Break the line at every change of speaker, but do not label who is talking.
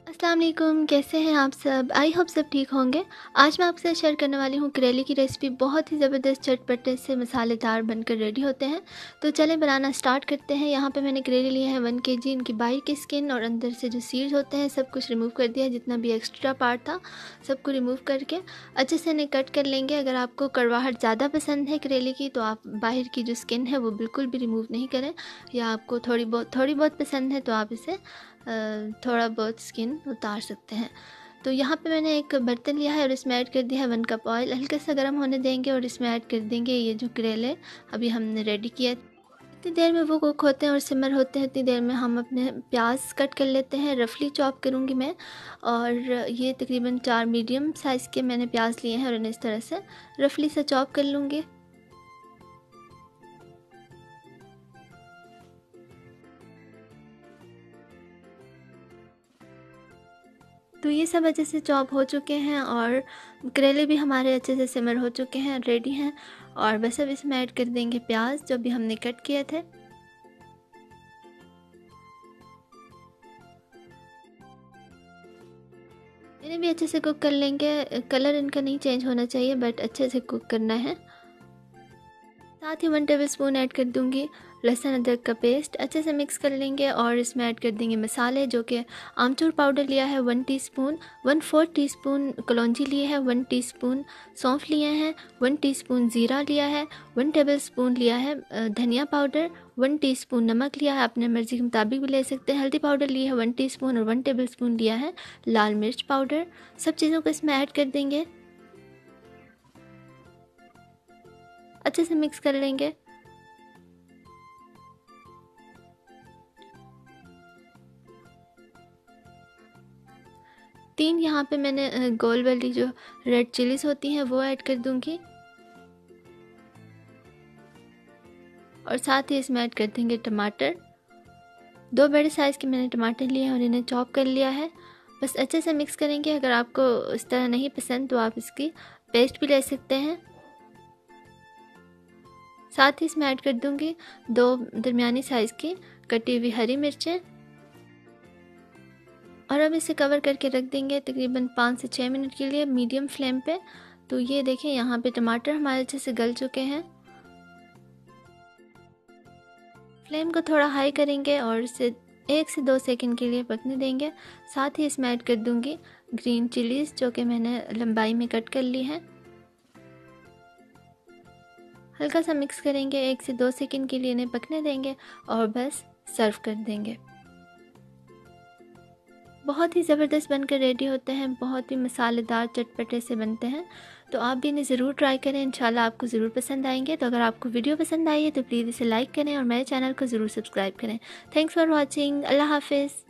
अस्सलाम वालेकुम, कैसे हैं आप सब। आई होप सब ठीक होंगे। आज मैं आपके साथ शेयर करने वाली हूँ करेले की रेसिपी। बहुत ही ज़बरदस्त चटपटे से मसालेदार बनकर रेडी होते हैं। तो चलें बनाना स्टार्ट करते हैं। यहाँ पे मैंने करेले लिए हैं 1 kg। इनकी बाहर की स्किन और अंदर से जो सीड्स होते हैं सब कुछ रिमूव कर दिया है। जितना भी एक्स्ट्रा पार्ट था सबको रिमूव करके अच्छे से इन्हें कट कर लेंगे। अगर आपको कड़वाहट ज़्यादा पसंद है करेले की तो आप बाहर की जो स्किन है वो बिल्कुल भी रिमूव नहीं करें, या आपको थोड़ी बहुत पसंद है तो आप इसे थोड़ा बहुत स्किन उतार सकते हैं। तो यहाँ पे मैंने एक बर्तन लिया है और इसमें ऐड कर दिया है 1 कप ऑयल। हल्का सा गर्म होने देंगे और इसमें ऐड कर देंगे ये जो करेले अभी हमने रेडी किया है। इतनी देर में वो कुक होते हैं और सिमर होते हैं, इतनी देर में हम अपने प्याज कट कर लेते हैं। रफली चॉप करूँगी मैं, और ये तकरीबन 4 मीडियम साइज़ के मैंने प्याज लिए हैं और इन्हें इस तरह से रफली से चॉप कर लूँगी। तो ये सब अच्छे से चॉप हो चुके हैं और करेले भी हमारे अच्छे से सिमर हो चुके हैं, रेडी हैं। और बस अब इसमें ऐड कर देंगे प्याज जो भी हमने कट किए थे। इन्हें भी अच्छे से कुक कर लेंगे। कलर इनका नहीं चेंज होना चाहिए, बट अच्छे से कुक करना है। साथ ही 1 टेबलस्पून ऐड कर दूंगी लहसुन अदरक का पेस्ट। अच्छे से मिक्स कर लेंगे और इसमें ऐड कर देंगे मसाले, जो कि आमचूर पाउडर लिया है 1 टीस्पून, 1/4 टीस्पून कलौंजी लिए है, 1 टीस्पून सौंफ लिए हैं, 1 टीस्पून ज़ीरा लिया है, 1 टेबलस्पून लिया है धनिया पाउडर, 1 टीस्पून नमक लिया है, अपने मर्ज़ी के मुताबिक भी ले सकते हैं। हल्दी पाउडर लिया है 1 टीस्पून और 1 टेबलस्पून लिया है लाल मिर्च पाउडर। सब चीज़ों को इसमें ऐड कर देंगे, अच्छे से मिक्स कर लेंगे। तीन यहाँ पे मैंने गोल वाली जो रेड चिलीज होती हैं वो ऐड कर दूंगी, और साथ ही इसमें ऐड कर देंगे टमाटर। 2 बड़े साइज़ के मैंने टमाटर लिए हैं और इन्हें चॉप कर लिया है। बस अच्छे से मिक्स करेंगे। अगर आपको इस तरह नहीं पसंद तो आप इसकी पेस्ट भी ले सकते हैं। साथ ही इसमें ऐड कर दूंगी 2 दरमियानी साइज़ की कटी हुई हरी मिर्चें, और अब इसे कवर करके रख देंगे तकरीबन 5 से 6 मिनट के लिए मीडियम फ्लेम पे। तो ये देखें यहाँ पे टमाटर हमारे अच्छे से गल चुके हैं। फ्लेम को थोड़ा हाई करेंगे और इसे 1 से 2 सेकंड के लिए पकने देंगे। साथ ही इसमें ऐड कर दूंगी ग्रीन चिलीज़, जो कि मैंने लंबाई में कट कर ली है। हल्का सा मिक्स करेंगे, 1 से 2 सेकंड के लिए इन्हें पकने देंगे और बस सर्व कर देंगे। बहुत ही ज़बरदस्त बनकर रेडी होते हैं, बहुत ही मसालेदार चटपटे से बनते हैं। तो आप भी इन्हें ज़रूर ट्राई करें, इंशाल्लाह आपको ज़रूर पसंद आएंगे। तो अगर आपको वीडियो पसंद आई है तो प्लीज़ इसे लाइक करें और मेरे चैनल को ज़रूर सब्सक्राइब करें। Thanks for watching. अल्लाह हाफिज़।